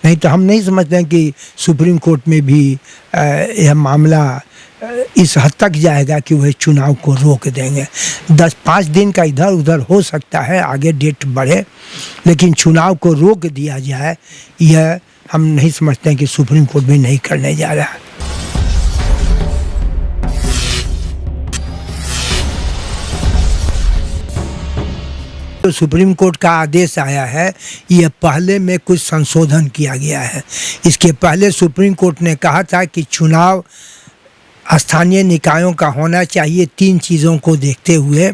नहीं तो हम नहीं समझते हैं कि सुप्रीम कोर्ट में भी यह मामला इस हद तक जाएगा कि वह चुनाव को रोक देंगे। 5 दिन का इधर उधर हो सकता है, आगे डेट बढ़े, लेकिन चुनाव को रोक दिया जाए यह हम नहीं समझते हैं कि सुप्रीम कोर्ट भी नहीं करने जा रहा है। तो सुप्रीम कोर्ट का आदेश आया है, यह पहले में कुछ संशोधन किया गया है। इसके पहले सुप्रीम कोर्ट ने कहा था कि चुनाव स्थानीय निकायों का होना चाहिए 3 चीज़ों को देखते हुए।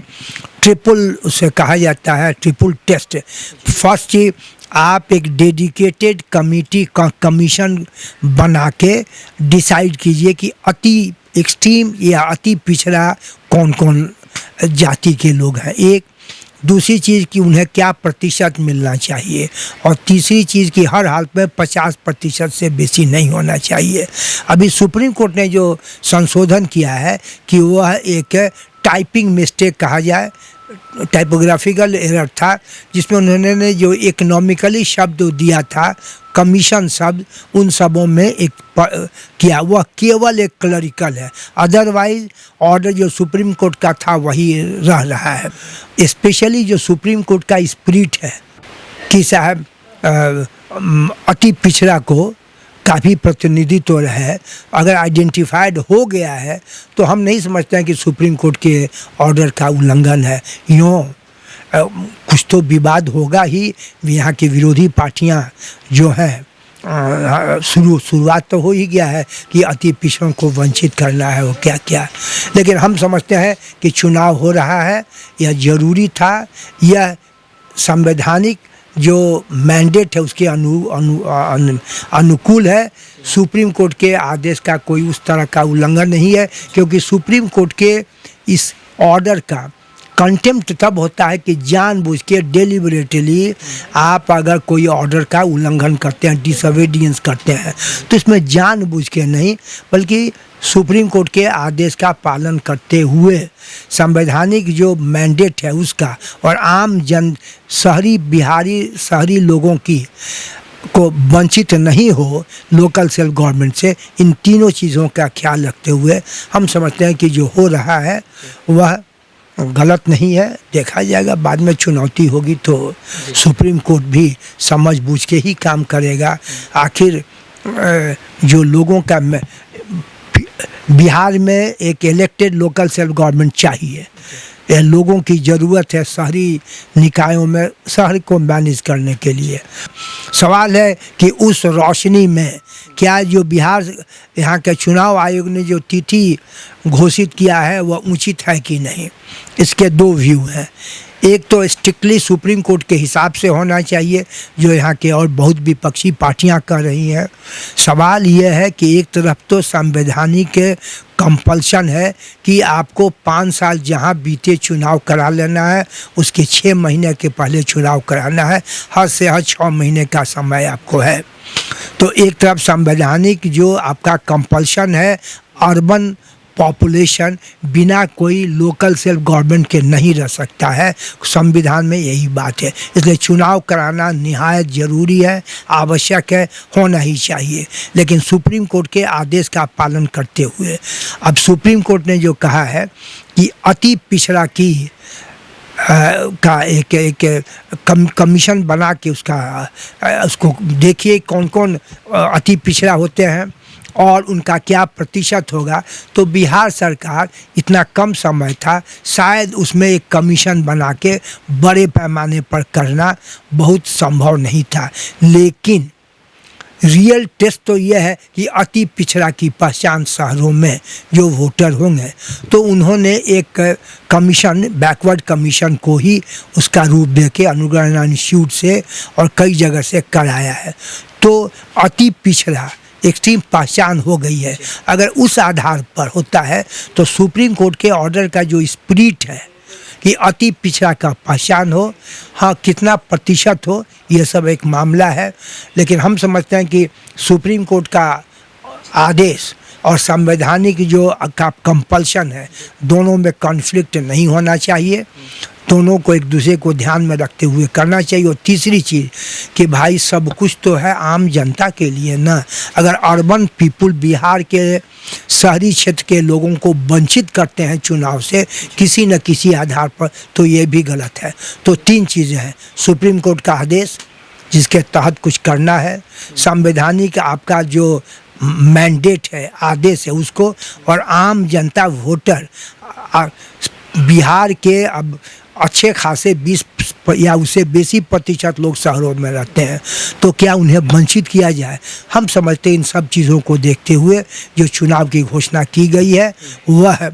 ट्रिपल उसे कहा जाता है, ट्रिपल टेस्ट। फर्स्ट चीज, आप एक डेडिकेटेड कमीशन बना के डिसाइड कीजिए कि अति एक्सट्रीम या अति पिछड़ा कौन कौन जाति के लोग हैं। एक दूसरी चीज़ कि उन्हें क्या प्रतिशत मिलना चाहिए, और तीसरी चीज़ कि हर हालत में 50% से बेसी नहीं होना चाहिए। अभी सुप्रीम कोर्ट ने जो संशोधन किया है कि वह एक टाइपिंग मिस्टेक कहा जाए, टाइपोग्राफिकल एरर था, जिसमें उन्होंने जो इकोनॉमिकली शब्द दिया था, कमीशन शब्द, उन शब्दों में एक किया, वह केवल एक क्लरिकल है। अदरवाइज ऑर्डर जो सुप्रीम कोर्ट का था वही रह रहा है। स्पेशली जो सुप्रीम कोर्ट का स्पिरिट है कि साहब अति पिछड़ा को काफ़ी प्रतिनिधित्व है, अगर आइडेंटिफाइड हो गया है तो हम नहीं समझते हैं कि सुप्रीम कोर्ट के ऑर्डर का उल्लंघन है। यूँ कुछ तो विवाद होगा ही। यहाँ की विरोधी पार्टियां जो हैं शुरुआत तो हो ही गया है कि अति पिछड़ों को वंचित करना है, वो क्या क्या। लेकिन हम समझते हैं कि चुनाव हो रहा है, यह जरूरी था, यह संवैधानिक जो मैंडेट है उसके अनुकूल है। सुप्रीम कोर्ट के आदेश का कोई उस तरह का उल्लंघन नहीं है, क्योंकि सुप्रीम कोर्ट के इस ऑर्डर का कंटेम्प्ट तब होता है कि जानबूझ के डेलिबरेटली आप अगर कोई ऑर्डर का उल्लंघन करते हैं, डिसोबीडियंस करते हैं, तो इसमें जानबूझ के नहीं बल्कि सुप्रीम कोर्ट के आदेश का पालन करते हुए संवैधानिक जो मैंडेट है उसका, और आम जन शहरी लोगों की को वंचित नहीं हो लोकल सेल्फ गवर्नमेंट से, इन तीनों चीज़ों का ख्याल रखते हुए हम समझते हैं कि जो हो रहा है वह गलत नहीं है। देखा जाएगा, बाद में चुनौती होगी तो सुप्रीम कोर्ट भी समझ बूझ के ही काम करेगा। आखिर जो लोगों का बिहार में एक इलेक्टेड लोकल सेल्फ गवर्नमेंट चाहिए, यह लोगों की ज़रूरत है शहरी निकायों में शहर को मैनेज करने के लिए। सवाल है कि उस रोशनी में क्या जो बिहार यहाँ के चुनाव आयोग ने जो तिथि घोषित किया है वह उचित है कि नहीं। इसके 2 व्यू हैं। एक तो स्ट्रिक्टली सुप्रीम कोर्ट के हिसाब से होना चाहिए, जो यहाँ के और बहुत विपक्षी पार्टियां कर रही हैं। सवाल यह है कि एक तरफ तो संवैधानिक कंपल्शन है कि आपको 5 साल जहाँ बीते चुनाव करा लेना है, उसके 6 महीने के पहले चुनाव कराना है, हद से हद 6 महीने का समय आपको है। तो एक तरफ संवैधानिक जो आपका कंपल्शन है, अर्बन पॉपुलेशन बिना कोई लोकल सेल्फ गवर्नमेंट के नहीं रह सकता है, संविधान में यही बात है। इसलिए चुनाव कराना निहायत ज़रूरी है, आवश्यक है, होना ही चाहिए। लेकिन सुप्रीम कोर्ट के आदेश का पालन करते हुए अब सुप्रीम कोर्ट ने जो कहा है कि अति पिछड़ा की का एक कमीशन बना के उसको देखिए कौन कौन अति पिछड़ा होते हैं और उनका क्या प्रतिशत होगा। तो बिहार सरकार इतना कम समय था, शायद उसमें एक कमीशन बना के बड़े पैमाने पर करना बहुत संभव नहीं था। लेकिन रियल टेस्ट तो यह है कि अति पिछड़ा की पहचान शहरों में जो वोटर होंगे, तो उन्होंने एक कमीशन, बैकवर्ड कमीशन को ही उसका रूप दे के अनुगणना इंस्टीट्यूट से और कई जगह से कराया है। तो अति पिछड़ा एक्सट्रीम पहचान हो गई है। अगर उस आधार पर होता है तो सुप्रीम कोर्ट के ऑर्डर का जो स्पिरिट है कि अति पिछड़ा का पहचान हो, हाँ कितना प्रतिशत हो, ये सब एक मामला है। लेकिन हम समझते हैं कि सुप्रीम कोर्ट का आदेश और संवैधानिक जो का कंपल्शन है, दोनों में कॉन्फ्लिक्ट नहीं होना चाहिए। दोनों को एक दूसरे को ध्यान में रखते हुए करना चाहिए। और तीसरी चीज़ कि भाई सब कुछ तो है आम जनता के लिए ना। अगर अर्बन पीपुल बिहार के शहरी क्षेत्र के लोगों को वंचित करते हैं चुनाव से किसी न किसी आधार पर, तो ये भी गलत है। तो 3 चीज़ें हैं, सुप्रीम कोर्ट का आदेश जिसके तहत कुछ करना है, संवैधानिक आपका जो मैंडेट है, आदेश है उसको, और आम जनता वोटर बिहार के अब अच्छे खासे 20 या उससे बेसी प्रतिशत लोग शहरों में रहते हैं, तो क्या उन्हें वंचित किया जाए? हम समझते हैं इन सब चीज़ों को देखते हुए जो चुनाव की घोषणा की गई है वह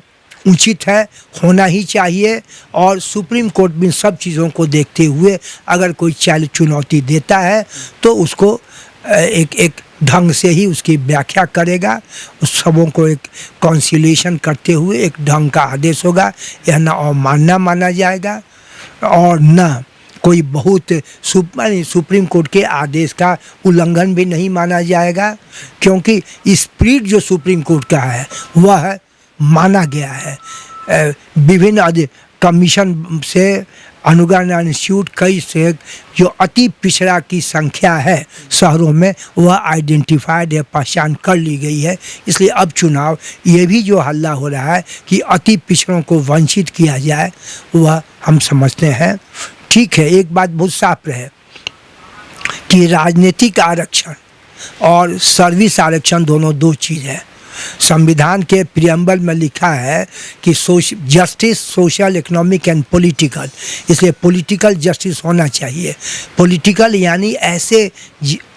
उचित है, होना ही चाहिए। और सुप्रीम कोर्ट भी इन सब चीज़ों को देखते हुए अगर कोई चुनौती देता है तो उसको एक ढंग से ही उसकी व्याख्या करेगा, उस सबों को एक कॉन्सिलेशन करते हुए एक ढंग का आदेश होगा। यह न अवमानना माना जाएगा और न कोई बहुत सुप्रीम कोर्ट के आदेश का उल्लंघन भी नहीं माना जाएगा, क्योंकि स्पिरिट जो सुप्रीम कोर्ट का है वह माना गया है। विभिन्न कमीशन से अनुगण इंस्टीट्यूट कई से जो अति पिछड़ा की संख्या है शहरों में वह आइडेंटिफाइड है, पहचान कर ली गई है। इसलिए अब चुनाव ये भी जो हल्ला हो रहा है कि अति पिछड़ों को वंचित किया जाए, वह हम समझते हैं ठीक है। एक बात बहुत साफ रहे कि राजनीतिक आरक्षण और सर्विस आरक्षण दोनों 2 चीज़ है। संविधान के प्रियम्बल में लिखा है कि justice social, economic and political, इसलिए पॉलिटिकल जस्टिस होना चाहिए। पॉलिटिकल यानी ऐसे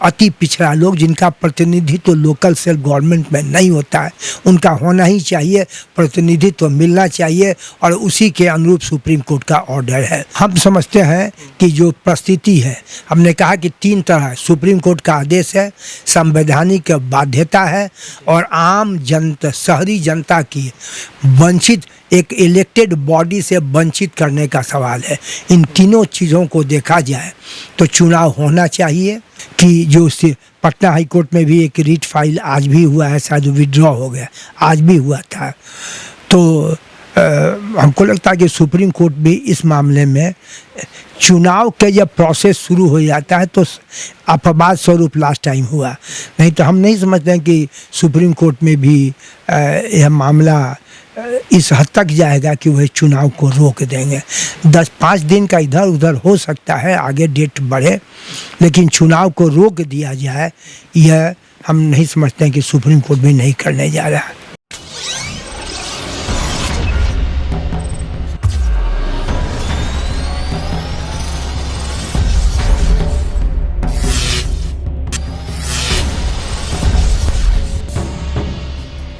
अति पिछड़ा लोग जिनका प्रतिनिधित्व लोकल सेल्फ गवर्नमेंट में नहीं होता है, उनका होना ही चाहिए, प्रतिनिधित्व मिलना चाहिए, और उसी के अनुरूप सुप्रीम कोर्ट का ऑर्डर है। हम समझते हैं कि जो परिस्थिति है, हमने कहा कि 3 तरह सुप्रीम कोर्ट का आदेश है, संवैधानिक बाध्यता है, और आम जनता, शहरी जनता की वंचित, एक इलेक्टेड बॉडी से वंचित करने का सवाल है। इन तीनों चीज़ों को देखा जाए तो चुनाव होना चाहिए। कि जो पटना हाई कोर्ट में भी एक रीट फाइल आज भी हुआ है, शायद विड्रॉ हो गया, आज भी हुआ था। तो हमको लगता है कि सुप्रीम कोर्ट भी इस मामले में चुनाव का जब प्रोसेस शुरू हो जाता है तो अपवाद स्वरूप लास्ट टाइम हुआ, नहीं तो हम नहीं समझते हैं कि सुप्रीम कोर्ट में भी यह मामला इस हद तक जाएगा कि वह चुनाव को रोक देंगे। 10-5 दिन का इधर उधर हो सकता है, आगे डेट बढ़े, लेकिन चुनाव को रोक दिया जाए यह हम नहीं समझते हैं कि सुप्रीम कोर्ट भी नहीं करने जा रहा है।